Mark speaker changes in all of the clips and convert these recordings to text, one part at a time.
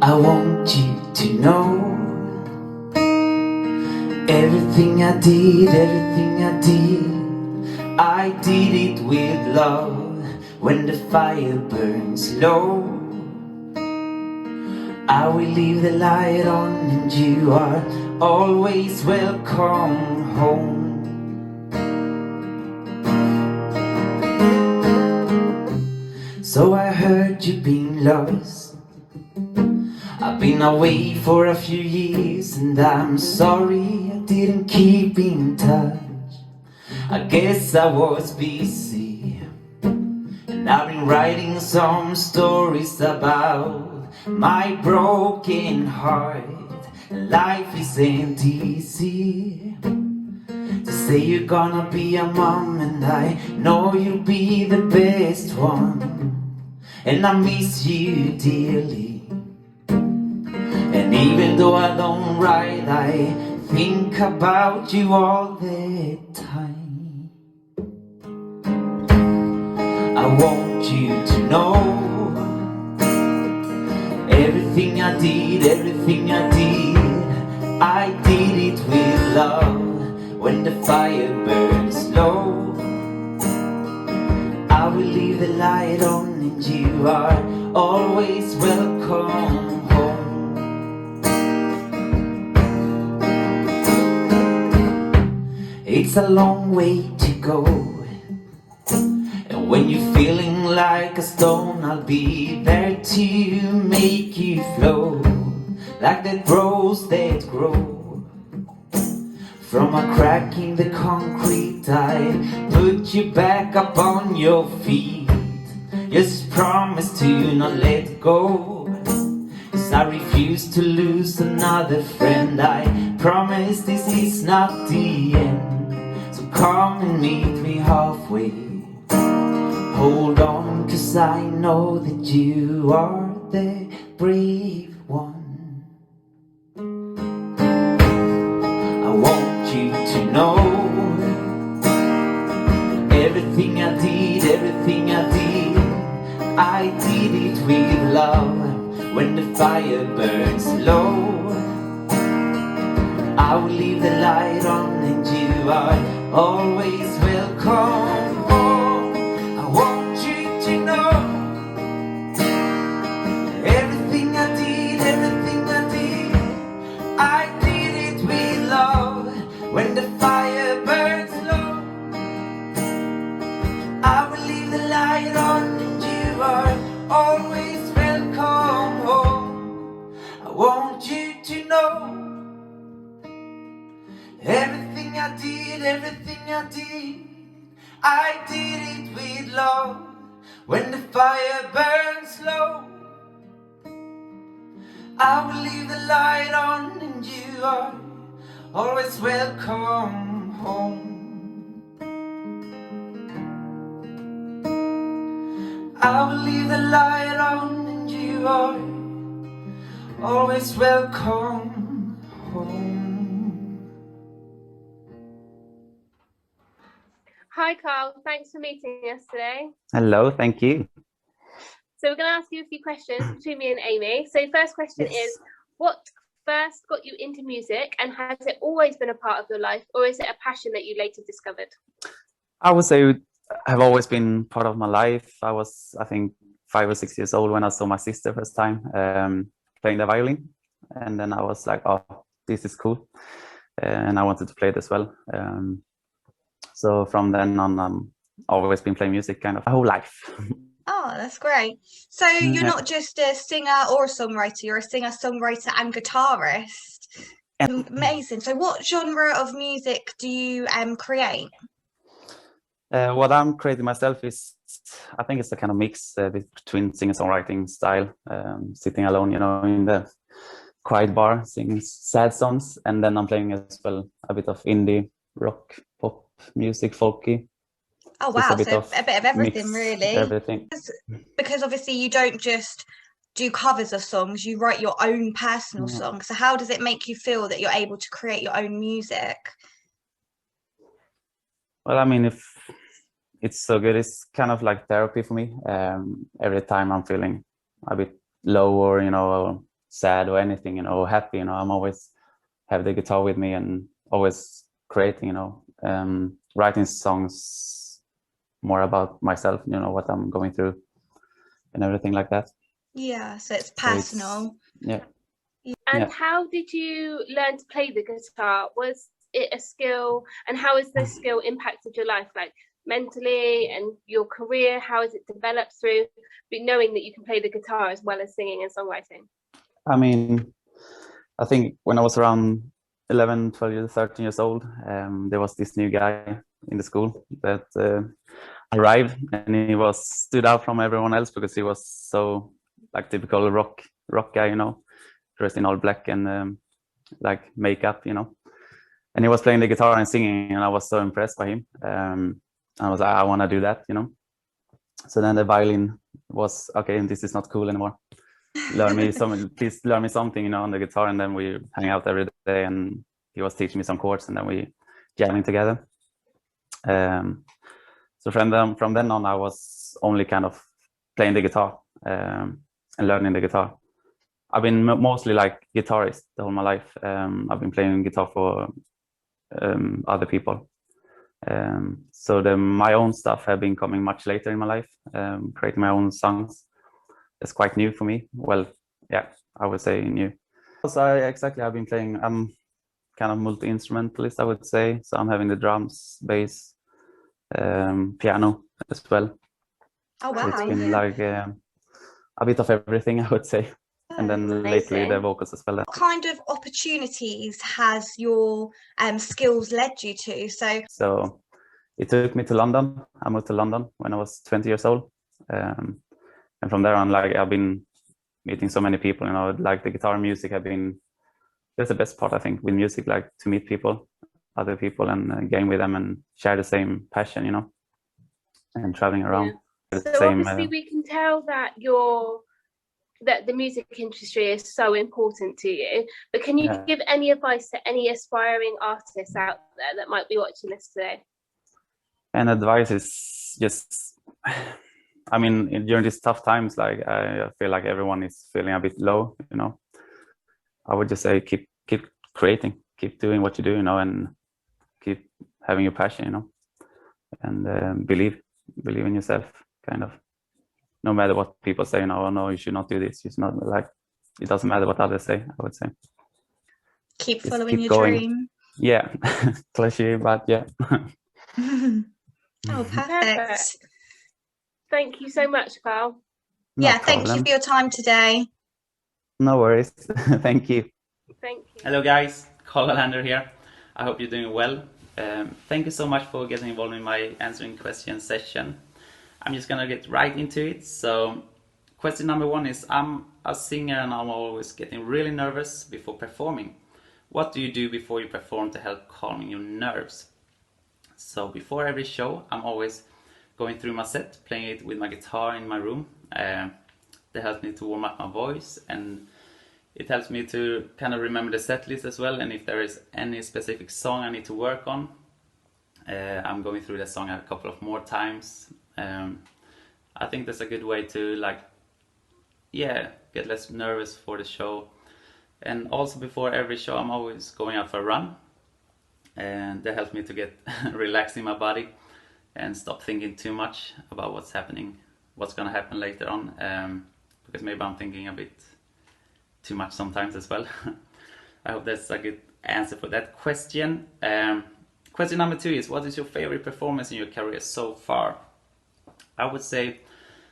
Speaker 1: I want you to know everything I did, I did it with love. When the fire burns low, I will leave the light on, and you are always welcome home. So I heard you've been lost. I've been away for a few years, and I'm sorry I didn't keep in touch. I guess I was busy, and I've been writing some stories about my broken heart. Life isn't easy. To say you're gonna be a mom, and I know you'll be the best one, and I miss you dearly. And even though I don't write, I think about you all the time. I want you to know everything I did, I did it with love. When the fire burns low, I will leave the light on, and you are always welcome home. It's a long way to go, and when you're feeling like a stone, I'll be there to make you flow, like that rose that grows from a crack in the concrete. I put you back up on your feet. Just promise to not let go, 'cause I refuse to lose another friend. I promise this is not the end. So come and meet me halfway. Hold on, 'cause I know that you are the brave one. I want you to know everything I did, I did it with love. When the fire burns low, I will leave the light on, and you are always welcome home. I want you to know everything I did, I did it with love. When the fire burns low, I will leave the light on, and you are always welcome home. I want you to know everything I did, I did it with love. When the fire burns low, I will leave the light on, and you are always welcome home. I will leave the light on, and you are always welcome home.
Speaker 2: Hi Carl, thanks for meeting us today.
Speaker 3: Hello, thank you.
Speaker 2: So we're going to ask you a few questions between me and Amy. So first question is, what first got you into music, and has it always been a part of your life, or is it a passion that you later discovered?
Speaker 3: I would say have always been part of my life. I was, I think, 5 or 6 years old when I saw my sister first time playing the violin, and then I was like, oh, this is cool, and I wanted to play it as well. So from then on, always been playing music kind of my whole life.
Speaker 4: Oh, that's great. So you're not just a singer or a songwriter, you're a singer, songwriter and guitarist. Amazing. So what genre of music do you create?
Speaker 3: What I'm creating myself is, I think it's a kind of mix between singer-songwriting style, sitting alone, in the quiet bar, singing sad songs, and then I'm playing as well a bit of indie, rock, pop music, folky.
Speaker 4: Oh wow, so a bit of everything, really.
Speaker 3: Everything.
Speaker 4: Because obviously you don't just do covers of songs, you write your own personal songs. So how does it make you feel that you're able to create your own music?
Speaker 3: Well, I mean, if it's so good, it's kind of like therapy for me. Every time I'm feeling a bit low or sad or anything, you know, or happy, you know, I'm always have the guitar with me and always creating, you know, writing songs more about myself, you know, what I'm going through and everything like that.
Speaker 4: Yeah, so it's
Speaker 3: So
Speaker 4: personal.
Speaker 3: yeah.
Speaker 2: And
Speaker 3: Yeah.
Speaker 2: how did you learn to play the guitar? Was it a skill, and how has this skill impacted your life, like mentally and your career? How has it developed through knowing that you can play the guitar as well as singing and songwriting?
Speaker 3: I mean, I think when I was around 11, 12 years, 13 years old, there was this new guy in the school that arrived, and he stood out from everyone else because he was so like typical rock guy, you know, dressed in all black and like makeup, you know. And he was playing the guitar and singing, and I was so impressed by him. I was like, I want to do that, you know. So then the violin was okay, and this is not cool anymore. Learn me some, please learn me something, you know, on the guitar. And then we hang out every day, and he was teaching me some chords, and then we jamming together. So from then on, I was only kind of playing the guitar and learning the guitar. I've been mostly like guitarist the whole my life. I've been playing guitar for other people. So my own stuff have been coming much later in my life, creating my own songs. It's quite new for me. Well, yeah, I would say new. So I've been playing, I'm kind of multi-instrumentalist, I would say. So I'm having the drums, bass, piano as well.
Speaker 4: Oh,
Speaker 3: So it's
Speaker 4: wow.
Speaker 3: been like a bit of everything, I would say. And then lately the vocals as well.
Speaker 4: What kind of opportunities has your skills led you to?
Speaker 3: So it took me to London. I moved to London when I was 20 years old. And from there on, like I've been meeting so many people, you know, like the guitar music that's the best part, I think, with music, like to meet people, other people, and game with them and share the same passion, you know, and traveling around.
Speaker 2: Yeah. So obviously we can tell that the music industry is so important to you, but can you give any advice to any aspiring artists out there that might be watching this today?
Speaker 3: And advice is just, I mean, during these tough times, like I feel like everyone is feeling a bit low, you know. I would just say keep creating, keep doing what you do, you know, and keep having your passion, you know, and believe in yourself, kind of. No matter what people say, you know, oh, no, you should not do this. You should not, like, it doesn't matter what others say, I would say.
Speaker 4: Keep following your dream.
Speaker 3: Yeah, cliche, but yeah.
Speaker 4: Oh, perfect.
Speaker 2: Thank you so much, Carl.
Speaker 4: No problem. Thank you for your time today.
Speaker 3: No worries. Thank you.
Speaker 2: Thank you.
Speaker 3: Hello, guys. Carl Lander here. I hope you're doing well. Thank you so much for getting involved in my answering questions session. I'm just gonna get right into it. So question number 1 is, I'm a singer and I'm always getting really nervous before performing. What do you do before you perform to help calming your nerves? So before every show, I'm always going through my set, playing it with my guitar in my room. That helps me to warm up my voice, and it helps me to kind of remember the set list as well, and if there is any specific song I need to work on, I'm going through the song a couple of more times. I think that's a good way to, like, get less nervous for the show. And also before every show, I'm always going out for a run, and that helps me to get relaxed in my body and stop thinking too much about what's gonna happen later on, because maybe I'm thinking a bit too much sometimes as well. I hope that's a good answer for that question. Question number 2 is, what is your favorite performance in your career so far? I would say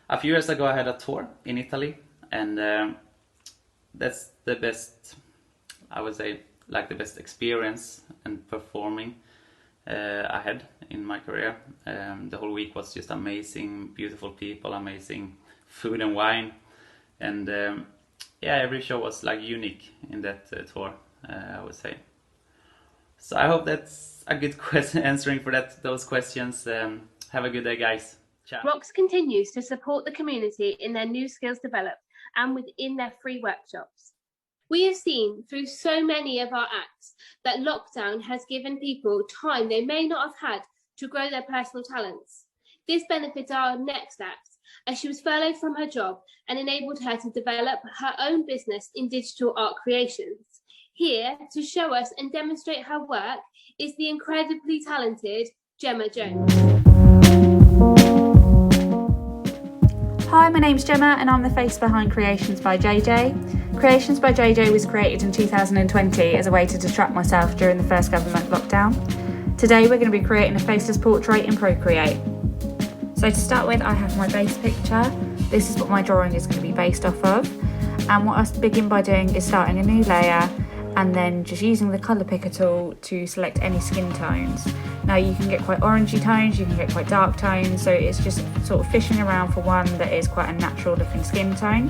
Speaker 3: a few years ago I had a tour in Italy, and that's the best, I would say, like the best experience and performing I had in my career. The whole week was just amazing, beautiful people, amazing food and wine, and every show was like unique in that tour, I would say. So I hope that's a good question answering for those questions. Have a good day, guys. Ciao.
Speaker 2: ROX continues to support the community in their new skills developed and within their free workshops. We have seen through so many of our acts that lockdown has given people time they may not have had to grow their personal talents. This benefits our next act as she was furloughed from her job and enabled her to develop her own business in digital art creations. Here to show us and demonstrate her work is the incredibly talented Gemma Jones.
Speaker 5: Hi, my name's Gemma and I'm the face behind Creations by JJ. Creations by JJ was created in 2020 as a way to distract myself during the first government lockdown. Today we're going to be creating a faceless portrait in Procreate. So to start with, I have my base picture. This is what my drawing is going to be based off of. And what I begin by doing is starting a new layer and then just using the colour picker tool to select any skin tones. Now you can get quite orangey tones, you can get quite dark tones, so it's just sort of fishing around for one that is quite a natural looking skin tone.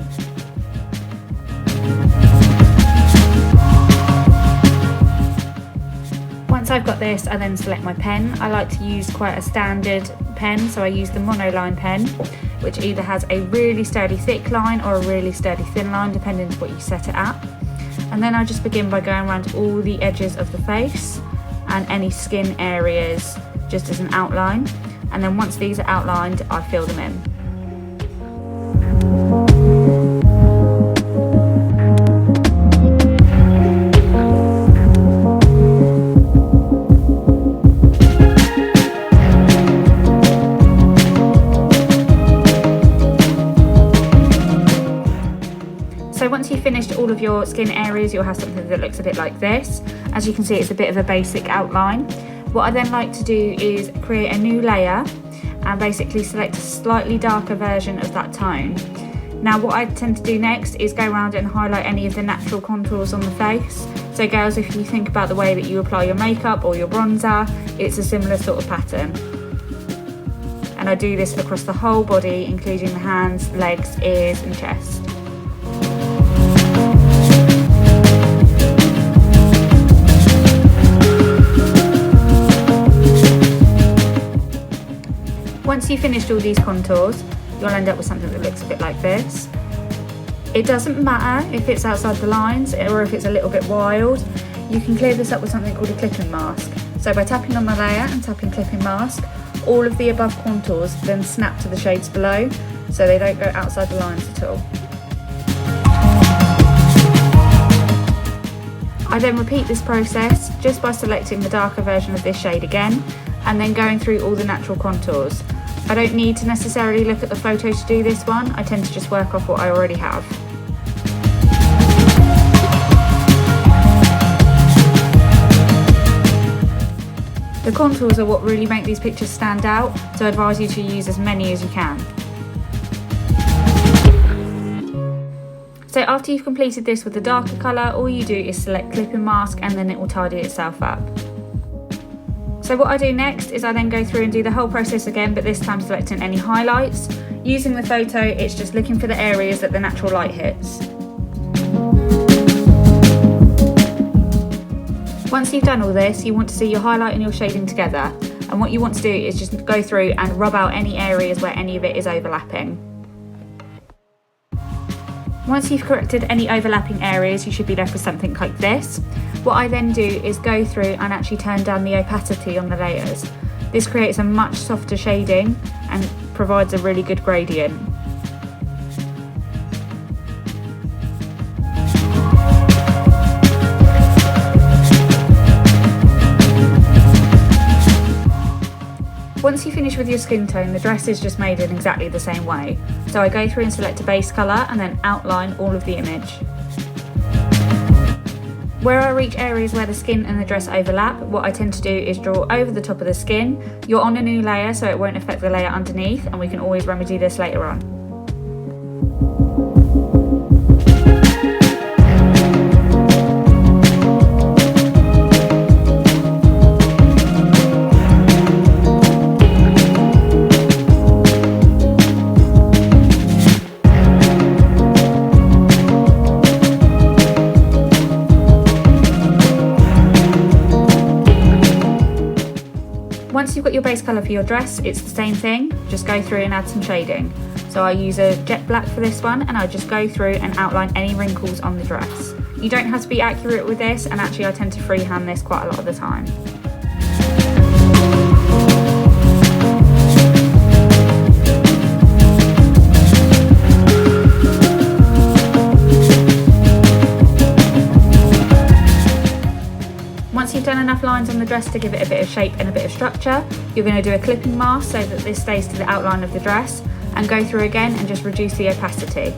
Speaker 5: Once I've got this, I then select my pen. I like to use quite a standard pen, so I use the monoline pen, which either has a really sturdy thick line or a really sturdy thin line, depending on what you set it at. And then I just begin by going around all the edges of the face and any skin areas just as an outline. And then once these are outlined, I fill them in. So once you've finished all of your skin areas, you'll have something that looks a bit like this. As you can see, it's a bit of a basic outline. What I then like to do is create a new layer and basically select a slightly darker version of that tone. Now what I tend to do next is go around and highlight any of the natural contours on the face. So girls, if you think about the way that you apply your makeup or your bronzer, it's a similar sort of pattern. And I do this across the whole body, including the hands, legs, ears and chest. Once you've finished all these contours, you'll end up with something that looks a bit like this. It doesn't matter if it's outside the lines or if it's a little bit wild. You can clear this up with something called a clipping mask. So by tapping on my layer and tapping clipping mask, all of the above contours then snap to the shades below, so they don't go outside the lines at all. I then repeat this process just by selecting the darker version of this shade again and then going through all the natural contours. I don't need to necessarily look at the photo to do this one, I tend to just work off what I already have. The contours are what really make these pictures stand out, so I advise you to use as many as you can. So after you've completed this with the darker colour, all you do is select clipping mask and then it will tidy itself up. So what I do next is I then go through and do the whole process again, but this time selecting any highlights. Using the photo, it's just looking for the areas that the natural light hits. Once you've done all this, you want to see your highlight and your shading together. And what you want to do is just go through and rub out any areas where any of it is overlapping. Once you've corrected any overlapping areas, you should be left with something like this. What I then do is go through and actually turn down the opacity on the layers. This creates a much softer shading and provides a really good gradient. Once you finish with your skin tone, the dress is just made in exactly the same way. So I go through and select a base colour and then outline all of the image. Where I reach areas where the skin and the dress overlap, what I tend to do is draw over the top of the skin. You're on a new layer, so it won't affect the layer underneath, and we can always remedy this later on. Once you've got your base colour for your dress, it's the same thing, just go through and add some shading. So I use a jet black for this one and I just go through and outline any wrinkles on the dress. You don't have to be accurate with this, and actually I tend to freehand this quite a lot of the time. enough lines on the dress to give it a bit of shape and a bit of structure, you're going to do a clipping mask so that this stays to the outline of the dress, and go through again and just reduce the opacity.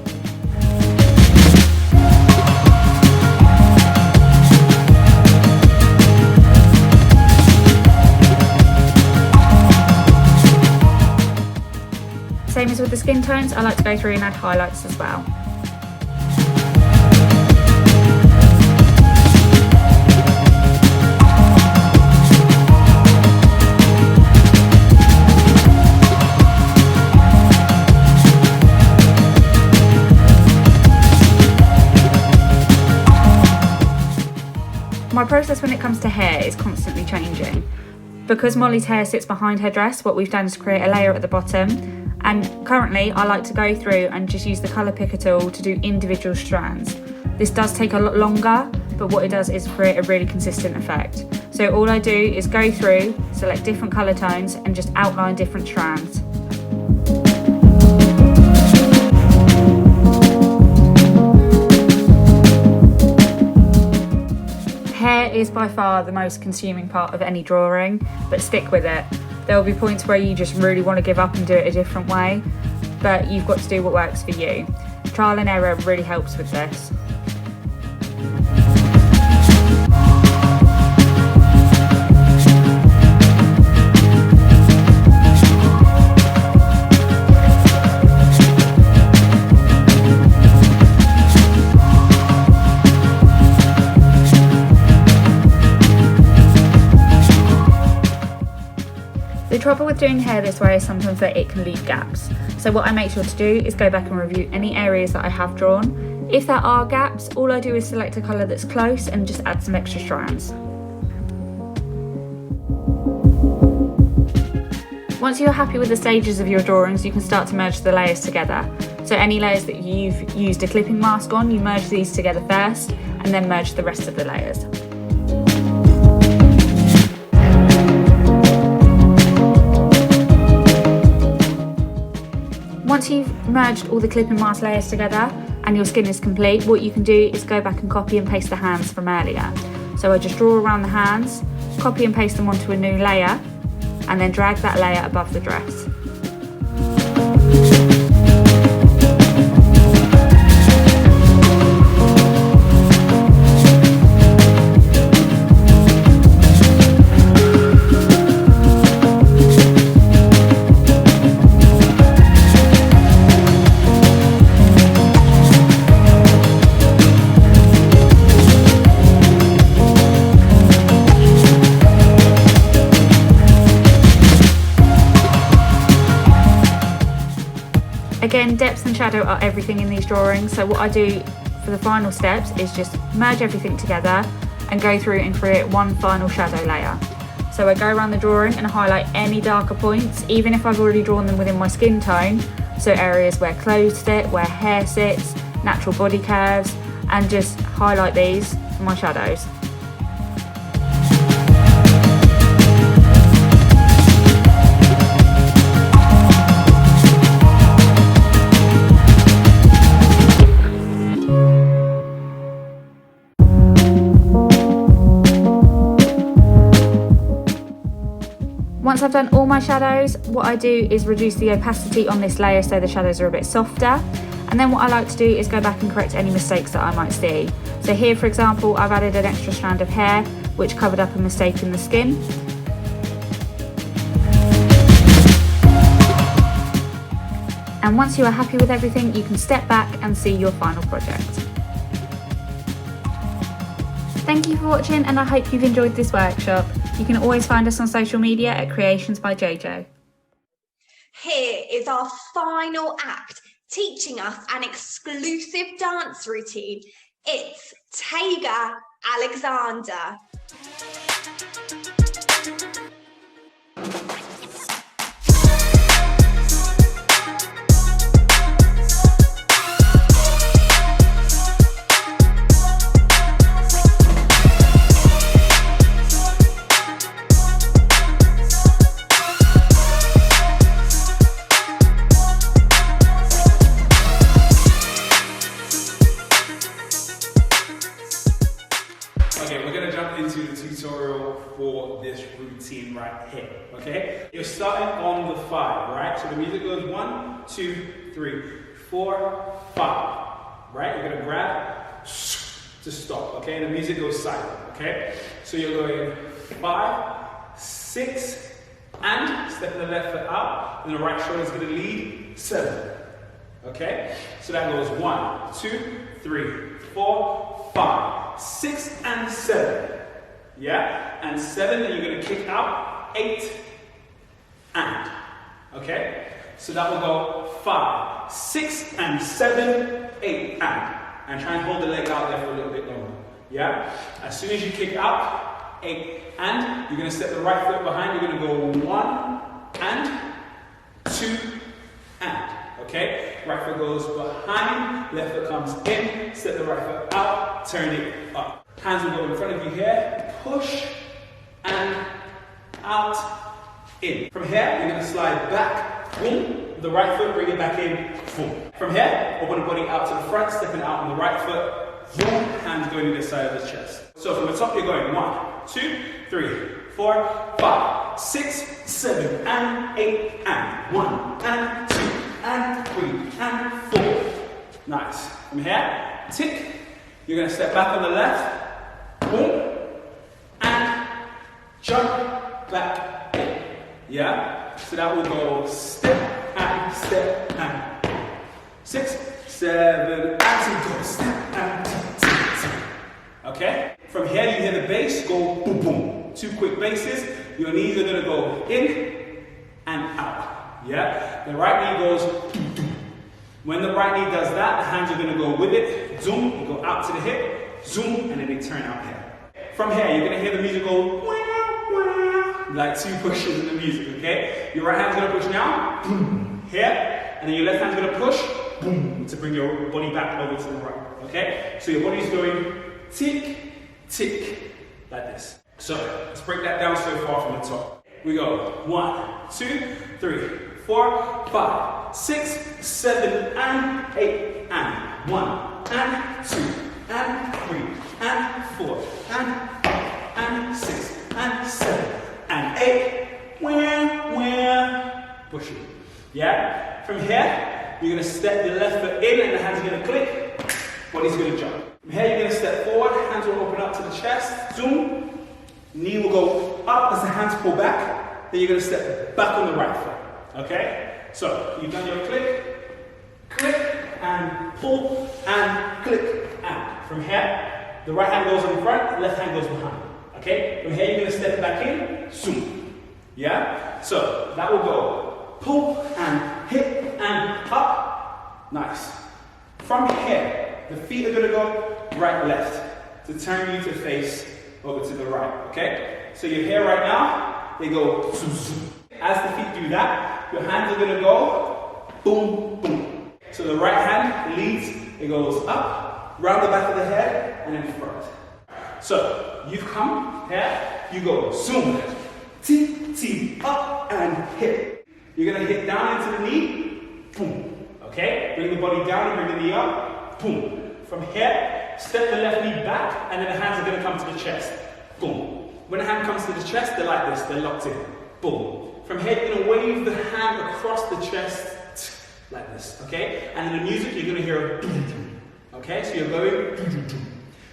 Speaker 5: Same as with the skin tones, I like to go through and add highlights as well. My process when it comes to hair is constantly changing. Because Molly's hair sits behind her dress, what we've done is create a layer at the bottom, and currently I like to go through and just use the colour picker tool to do individual strands. This does take a lot longer, but what it does is create a really consistent effect. So all I do is go through, select different colour tones and just outline different strands. Hair is by far the most consuming part of any drawing, but stick with it. There will be points where you just really want to give up and do it a different way, but you've got to do what works for you. Trial and error really helps with this. The trouble with doing hair this way is sometimes that it can leave gaps. So what I make sure to do is go back and review any areas that I have drawn. If there are gaps, all I do is select a colour that's close and just add some extra strands. Once you're happy with the stages of your drawings, you can start to merge the layers together. So any layers that you've used a clipping mask on, you merge these together first and then merge the rest of the layers. Once you've merged all the clipping mask layers together and your skin is complete, what you can do is go back and copy and paste the hands from earlier. So I just draw around the hands, copy and paste them onto a new layer, and then drag that layer above the dress. Again, depth and shadow are everything in these drawings, so what I do for the final steps is just merge everything together and go through and create one final shadow layer. So I go around the drawing and highlight any darker points, even if I've already drawn them within my skin tone, so areas where clothes sit, where hair sits, natural body curves, and just highlight these for my shadows. Once I've done all my shadows, what I do is reduce the opacity on this layer so the shadows are a bit softer. And then what I like to do is go back and correct any mistakes that I might see. So here, for example, I've added an extra strand of hair, which covered up a mistake in the skin. And once you are happy with everything, you can step back and see your final project. Thank you for watching, and I hope you've enjoyed this workshop. You can always find us on social media at Creations by JJ.
Speaker 4: Here is our final act, teaching us an exclusive dance routine. It's Tega Alexander.
Speaker 6: Okay, we're gonna gonna jump into the tutorial for this routine right here, okay? You're starting on the 5, right? So the music goes 1, 2, 3, 4, 5, right? You're gonna grab to stop, okay? And the music goes silent, okay? So you're going 5, 6, and step the left foot out, and the right shoulder is gonna lead 7, okay? So that goes 1, 2, 3, 4, 5, 6, and 7, yeah? And 7, then you're gonna kick out 8, and, okay? So that will go 5, 6, and 7, 8, and try and hold the leg out there for a little bit longer, yeah? As soon as you kick out, 8, and you're gonna step the right foot behind, you're gonna go 1, and 2, and, okay? Right foot goes behind, left foot comes in, step the right foot out, turn it up. Hands will go in front of you here, push, and out, in. From here, you're gonna slide back, boom, the right foot, bring it back in, boom. From here, open the body out to the front, stepping out on the right foot, boom, hands going to the side of the chest. So from the top, you're going 1, 2, 3, 4, 5, 6, 7, and 8, and 1, and 2, and 3, and 4. Nice. From here, tick, you're going to step back on the left, boom, and jump back in. Yeah? So that will go step, and 6, 7, and 2, go step, and 2, okay? From here, you hear the bass go boom, boom. 2 quick basses. Your knees are gonna go in and out, yeah? The right knee goes boom, boom. When the right knee does that, the hands are gonna go with it, zoom, you go out to the hip, zoom, and then they turn out here. From here, you're gonna hear the music go wah, wah, like 2 pushes in the music, okay? Your right hand's gonna push now, boom, here, and then your left hand's gonna push, boom, to bring your body back over to the right, okay? So your body's going tick, tick, like this. So, let's break that down so far from the top. We go 1, 2, 3, 4, 5, 6, 7, and 8, and 1, and 2, and 3, and 4, and 5, and 6, and 7, and 8, where, push it. Yeah? From here, you're gonna step the left foot in and the hands are gonna click, body's gonna jump. From here, you're gonna step forward, hands will open up to the chest, zoom, knee will go up as the hands pull back, then you're gonna step back on the right foot, okay? So, you've done your click, and pull, and click, and. From here, the right hand goes in front, left hand goes behind, okay? From here, you're gonna step back in, zoom, yeah? So, that will go pull, and hip, and up, nice. From here, the feet are gonna go right, left, to turn you to face over to the right, okay? So you're here right now, they go zoom, zoom. As the feet do that, your hands are gonna go boom, boom. So the right hand leads, it goes up, round the back of the head, and in front. So you've come here, you go zoom, T, T, up, and hit. You're gonna hit down into the knee, boom, okay? Bring the body down and bring the knee up, boom. From here, step the left knee back, and then the hands are gonna come to the chest, boom. When the hand comes to the chest, they're like this, they're locked in, boom. From here, you're gonna wave the hand across the chest, like this, okay? And in the music, you're gonna hear a doom, doom, okay? So you're going doom, doom.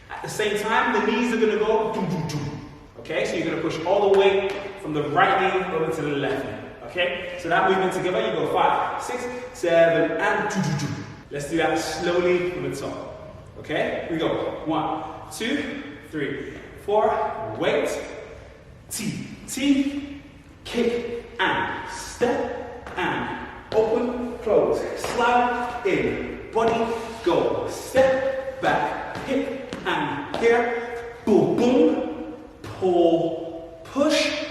Speaker 6: At the same time, the knees are gonna go doom, doom, doom, okay? So you're gonna push all the way from the right knee over to the left knee, okay? So that movement together, you go 5, 6, 7, and doom, doom, doom. Let's do that slowly from the top. Okay, we go 1, 2, 3, 4, wait, T, T, kick, and step, and open, close, slide, in, body, go, step, back, hip, and here, boom, boom, pull, push,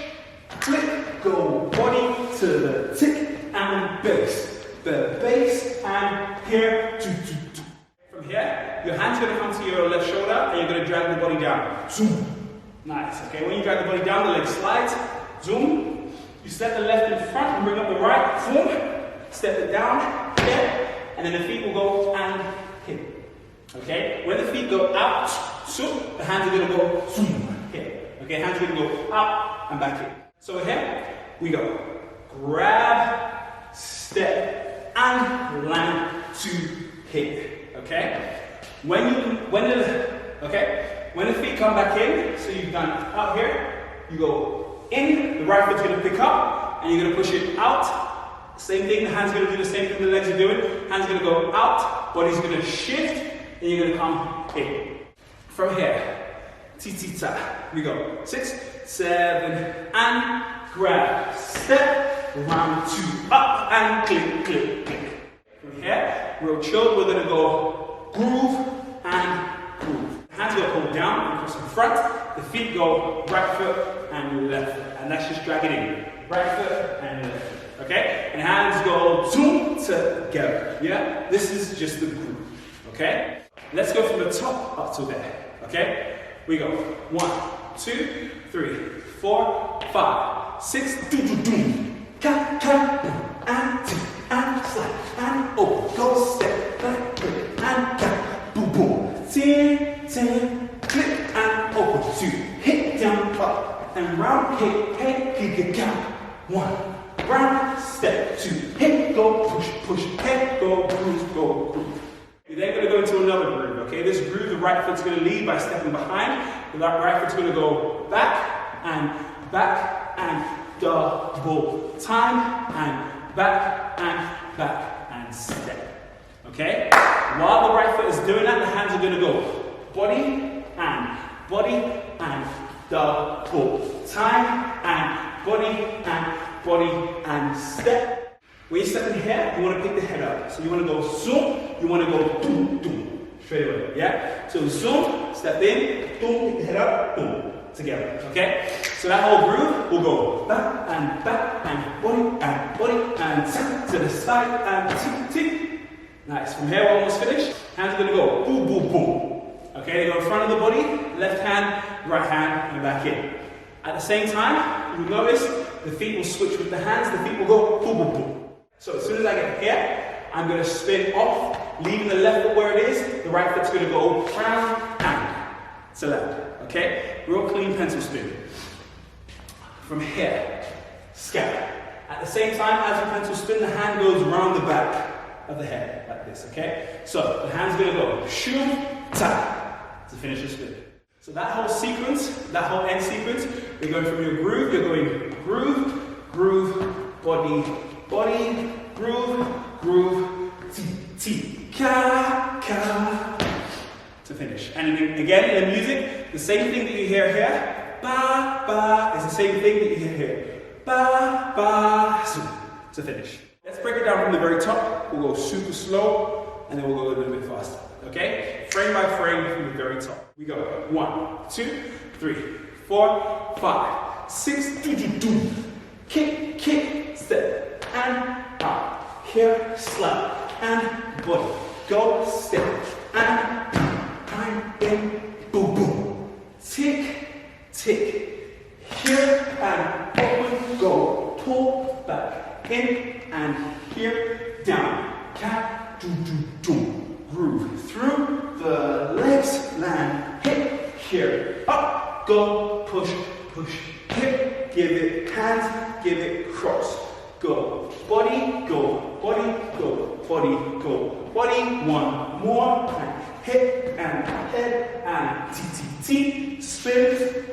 Speaker 6: click, go, body to the tick, and base, the base, and here, do, do, do. From here, your hand's going to come to your left shoulder and you're going to drag the body down. Zoom. Nice. Okay, when you drag the body down, the leg slides. Zoom. You step the left in front and bring up the right. Zoom. Step it down. Here. And then the feet will go and hit. Okay? When the feet go out, zoom, the hands are going to go zoom. Okay, hands are gonna go up and back in. So here we go. Grab, step, and land to hit. Okay? When the feet come back in, so you've done up here, you go in, the right foot's gonna pick up, and you're gonna push it out. Same thing, the hand's gonna do the same thing the legs are doing. Hand's gonna go out, body's gonna shift, and you're gonna come in. From here, ti-ti-ta, we go 6, 7, and grab, step, round 2, up, and click, click, click. From here, real chilled, we're gonna go groove and groove. Hands go pull down and cross in front, the feet go right foot and left foot, and that's just drag it in. Right foot and left foot, okay? And hands go zoom together, yeah? This is just the groove, okay? Let's go from the top up to there, okay? We go 1, 2, 3, 4, 5, 6, do do do, ka ka, boom, and two, and slide, and open, go step, back, click, and ka, boom boom, tin, tin, click, and open, 2, hit down, up, and round, hit, hit, ka, 1, round, step, 2, hit, go, push, push, hit, go, groove, go, groove. You're then going to go into another groove, okay? This groove, the right foot's going to lead by stepping behind. The right foot's going to go back, and double time, and back, and step, okay? While the right foot is doing that, the hands are going to go body, and double time, and body, and step. When you step in here, you want to pick the head up. So you want to go zoom, you want to go doom, doom, straight away, yeah? So zoom, step in, doom, pick the head up, boom, together, okay? So that whole groove will go back, and body, and to the side, and tick. Nice, from here we're almost finished. Hands are going to go boom, boom, boom. Okay, they go in front of the body, left hand, right hand, and back in. At the same time, you'll notice the feet will switch with the hands, the feet will go boom, boom, boom. So as soon as I get here, I'm going to spin off, leaving the left foot where it is, the right foot's going to go round and to left, okay? Real clean pencil spin. From here, scatter. At the same time as the pencil spin, the hand goes around the back of the head, like this, okay? So the hand's going to go shoo, ta, to finish the spin. So that whole sequence, that whole end sequence, you're going from your groove, you're going groove, groove, body, body, groove, groove, ti, ka, ka, to finish. And again, in the music, the same thing that you hear here, ba, ba, is the same thing that you hear here, ba, ba, zoom, to finish. Let's break it down from the very top. We'll go super slow, and then we'll go a little bit faster, okay? Frame by frame from the very top. We go 1, 2, 3, 4, 5, 6, do, do, do, kick, kick, step. And up, here, slap, and body, go, step, and time, in, boom, boom, tick, tick, here, and open, go, pull, back, in, and here, down, cat, do, do, do, groove, through the legs, land, hit, here, up, go, push, push, hip, give it hands, give it cross. Go, body, go, body, go, body, go, body, one more, and hip, and head, and T, spin.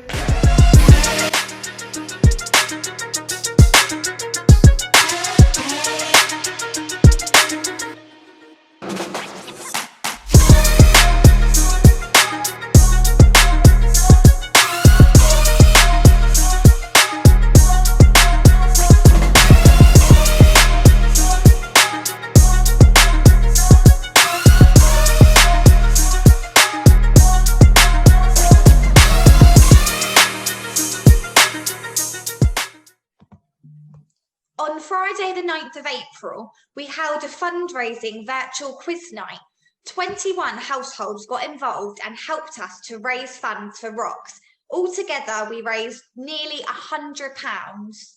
Speaker 4: On Friday, the 9th of April, we held a fundraising virtual quiz night. 21 households got involved and helped us to raise funds for ROX. Altogether, we raised nearly £100.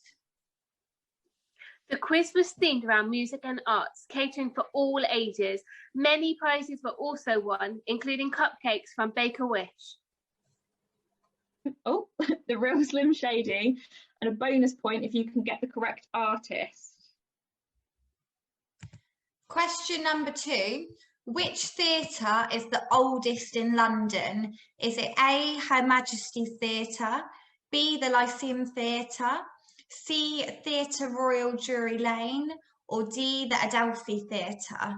Speaker 2: The quiz was themed around music and arts, catering for all ages. Many prizes were also won, including cupcakes from Baker Wish.
Speaker 7: Oh, The Real Slim Shady, and a bonus point if you can get the correct artist.
Speaker 4: Question number 2. Which theatre is the oldest in London? Is it A, Her Majesty's Theatre, B, the Lyceum Theatre, C, Theatre Royal Drury Lane, or D, the Adelphi Theatre?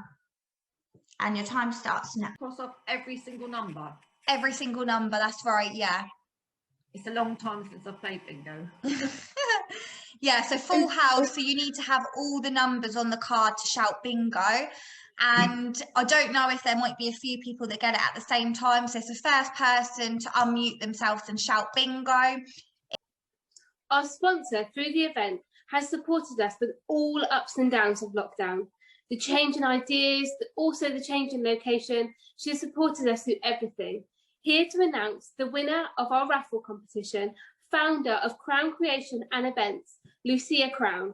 Speaker 4: And your time starts now.
Speaker 8: Cross off every single number.
Speaker 4: Every single number, that's right, yeah.
Speaker 8: It's a long time since I've played bingo.
Speaker 4: Yeah, so full house, so you need to have all the numbers on the card to shout bingo. And I don't know if there might be a few people that get it at the same time. So it's the first person to unmute themselves and shout bingo.
Speaker 2: Our sponsor through the event has supported us with all ups and downs of lockdown. The change in ideas, also the change in location. She has supported us through everything. Here to announce the winner of our raffle competition, founder of Crown Creation and Events, Lucia Crown.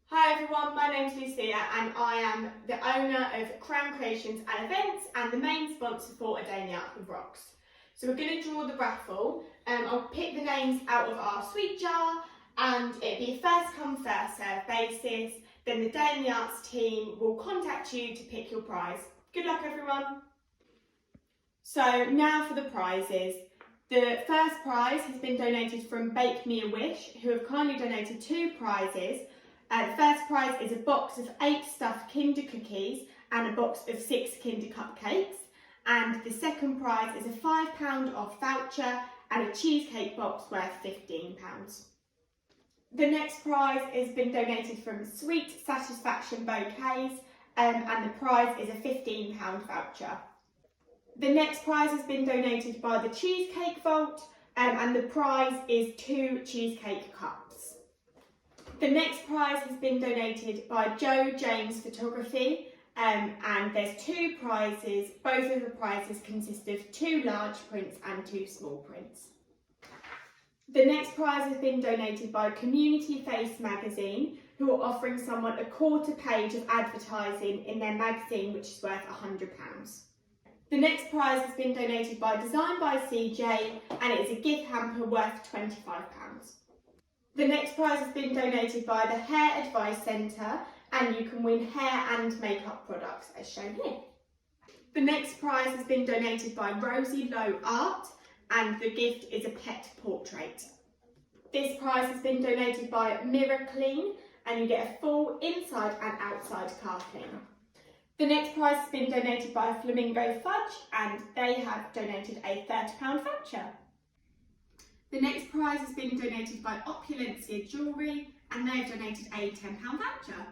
Speaker 9: Hi everyone, my name's Lucia and I am the owner of Crown Creations and Events and the main sponsor for A Day in the Arts with ROX. So we're going to draw the raffle. I'll pick the names out of our sweet jar and it'll be a first come first serve basis. Then the Day in the Arts team will contact you to pick your prize. Good luck everyone. So now for the prizes. The first prize has been donated from Bake Me a Wish, who have kindly donated 2 prizes. The first prize is a box of 8 stuffed Kinder cookies and a box of 6 Kinder cupcakes. And the second prize is a £5 off voucher and a cheesecake box worth £15. The next prize has been donated from Sweet Satisfaction Bouquets and the prize is a £15 voucher. The next prize has been donated by the Cheesecake Vault and the prize is 2 cheesecake cups. The next prize has been donated by Joe James Photography and there's 2 prizes. Both of the prizes consist of 2 large prints and 2 small prints. The next prize has been donated by Community Face magazine, who are offering someone a quarter page of advertising in their magazine, which is worth £100. The next prize has been donated by Design by CJ and it is a gift hamper worth £25. The next prize has been donated by the Hair Advice Centre and you can win hair and makeup products as shown here. The next prize has been donated by Rosie Lowe Art and the gift is a pet portrait. This prize has been donated by Mirror Clean and you get a full inside and outside car clean. The next prize has been donated by Flamingo Fudge and they have donated a £30 voucher. The next prize has been donated by Opulencia Jewellery and they have donated a £10 voucher.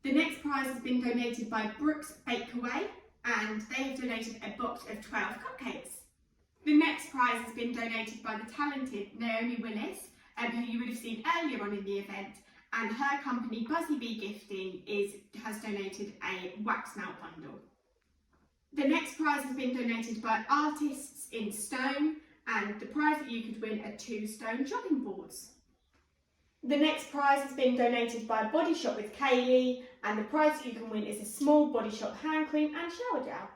Speaker 9: The next prize has been donated by Brooks Bakeaway and they have donated a box of 12 cupcakes. The next prize has been donated by the talented Naomi Willis, who you would have seen earlier on in the event, and her company Buzzy Bee Gifting has donated a wax mount bundle. The next prize has been donated by Artists in Stone and the prize that you could win are 2 stone chopping boards. The next prize has been donated by Body Shop with Kaylee and the prize that you can win is a small Body Shop hand cream and shower gel.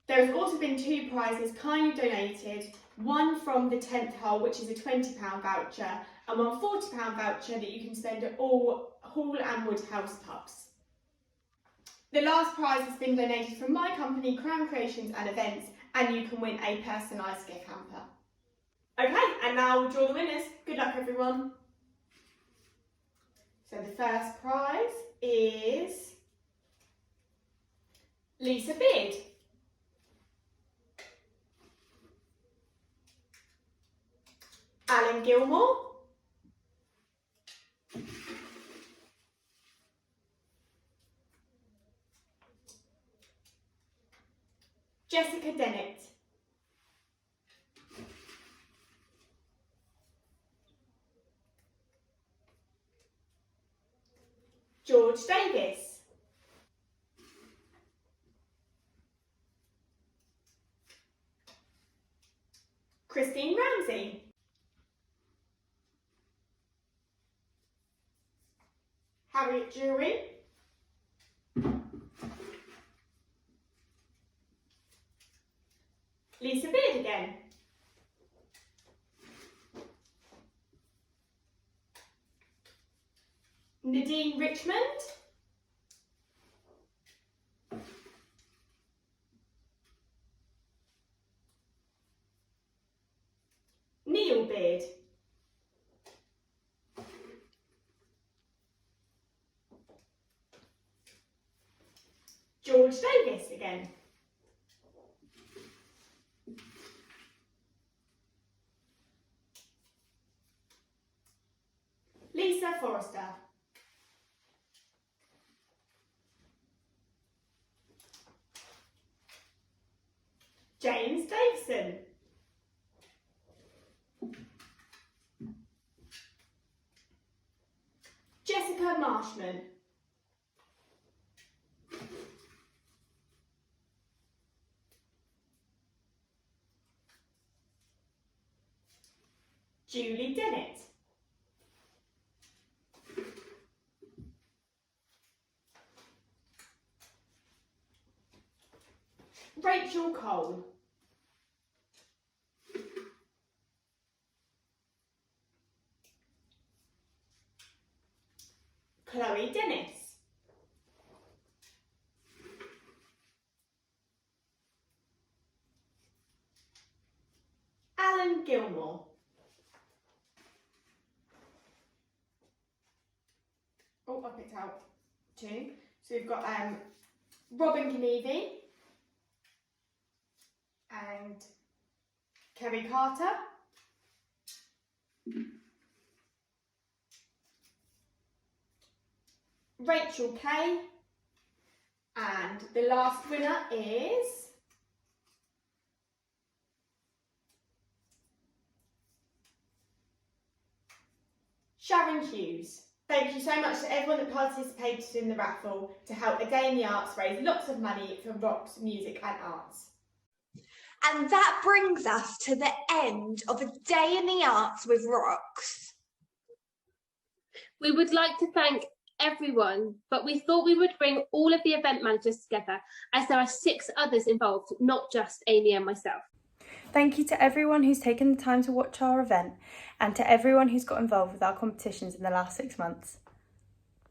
Speaker 9: There has also been 2 prizes kindly donated, one from the 10th hole, which is a £20 voucher, and one £40 voucher that you can spend at all Hall and Woodhouse pubs. The last prize has been donated from my company, Crown Creations and Events, and you can win a personalised gift hamper. Okay, and now we'll draw the winners. Good luck, everyone. So the first prize is Lisa Beard. Alan Gilmore. Jessica Dennett. George Davis. Christine Ramsey. Harriet Drury. Lisa Beard again. Nadine Richmond. Neil Beard. George Davis again. Lisa Forrester. James Davison. Jessica Marshman. Julie Dennett. Rachel Cole. Chloe Dennis. Alan Gilmore. Oh, I picked out two. So we've got Robin Knievy and Kerry Carter. Rachel Kay, and the last winner is Sharon Hughes. Thank you so much to everyone that participated in the raffle to help A Day in the Arts raise lots of money for ROX Music and Arts.
Speaker 4: And that brings us to the end of A Day in the Arts with ROX.
Speaker 2: We would like to thank everyone, but we thought we would bring all of the event managers together as there are 6 others involved, not just Amy and myself.
Speaker 10: Thank you to everyone who's taken the time to watch our event and to everyone who's got involved with our competitions in the last 6 months.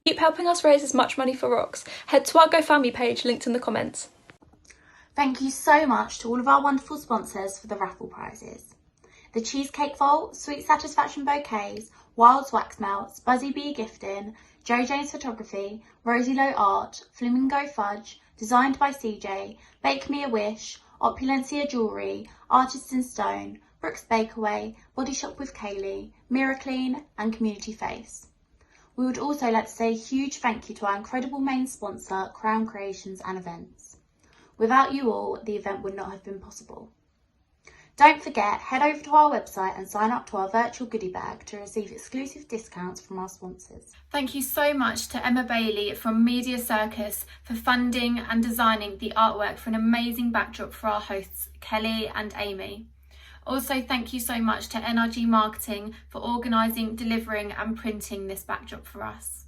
Speaker 11: Keep helping us raise as much money for ROX. Head to our GoFundMe page linked in the comments.
Speaker 5: Thank you so much to all of our wonderful sponsors for the raffle prizes. The Cheesecake Vault, Sweet Satisfaction Bouquets, Wild's Wax Melts, Buzzy Bee Gifting, Joe Jane's Photography, Rosie Lowe Art, Flamingo Fudge, Designed by CJ, Bake Me a Wish, Opulencia Jewellery, Artists in Stone, Brooks Bakerway, Body Shop with Kaylee, Mirror Clean and Community Face. We would also like to say a huge thank you to our incredible main sponsor, Crown Creations and Events. Without you all, the event would not have been possible. Don't forget, head over to our website and sign up to our virtual goodie bag to receive exclusive discounts from our sponsors.
Speaker 12: Thank you so much to Emma Bailey from Media Circus for funding and designing the artwork for an amazing backdrop for our hosts, Kelly and Amy. Also, thank you so much to NRG Marketing for organising, delivering and printing this backdrop for us.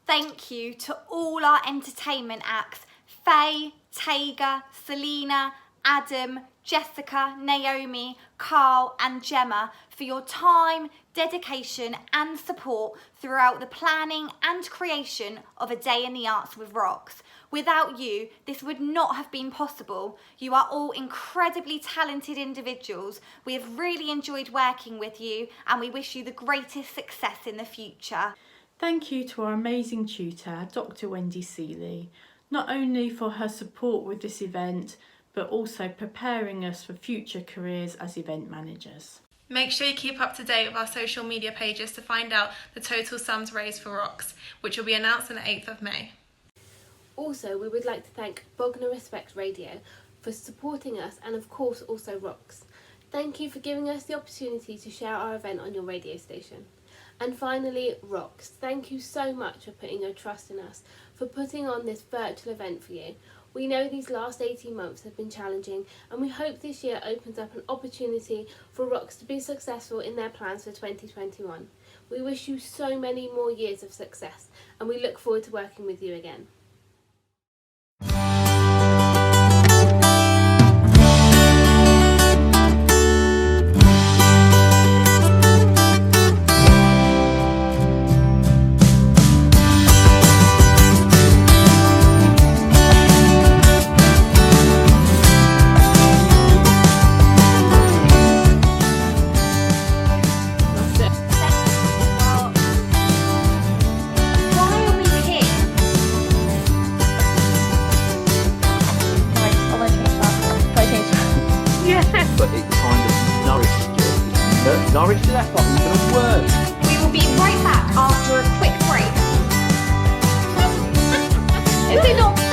Speaker 4: Thank you to all our entertainment acts, Faye, Tager, Selena, Adam, Jessica, Naomi, Carl and Gemma for your time, dedication and support throughout the planning and creation of A Day in the Arts with ROX. Without you, this would not have been possible. You are all incredibly talented individuals. We have really enjoyed working with you and we wish you the greatest success in the future.
Speaker 13: Thank you to our amazing tutor, Dr. Wendy Seeley, not only for her support with this event, but also preparing us for future careers as event managers.
Speaker 11: Make sure you keep up to date with our social media pages to find out the total sums raised for ROX, which will be announced on the 8th of May.
Speaker 2: Also, we would like to thank Bognor Respect Radio for supporting us and of course also ROX. Thank you for giving us the opportunity to share our event on your radio station. And finally, ROX, thank you so much for putting your trust in us, for putting on this virtual event for you. We know these last 18 months have been challenging and we hope this year opens up an opportunity for ROX to be successful in their plans for 2021. We wish you so many more years of success and we look forward to working with you again.
Speaker 14: but it kind of nourished you. Nourished that thought into a word.
Speaker 4: We will be right back after a quick break. Is it not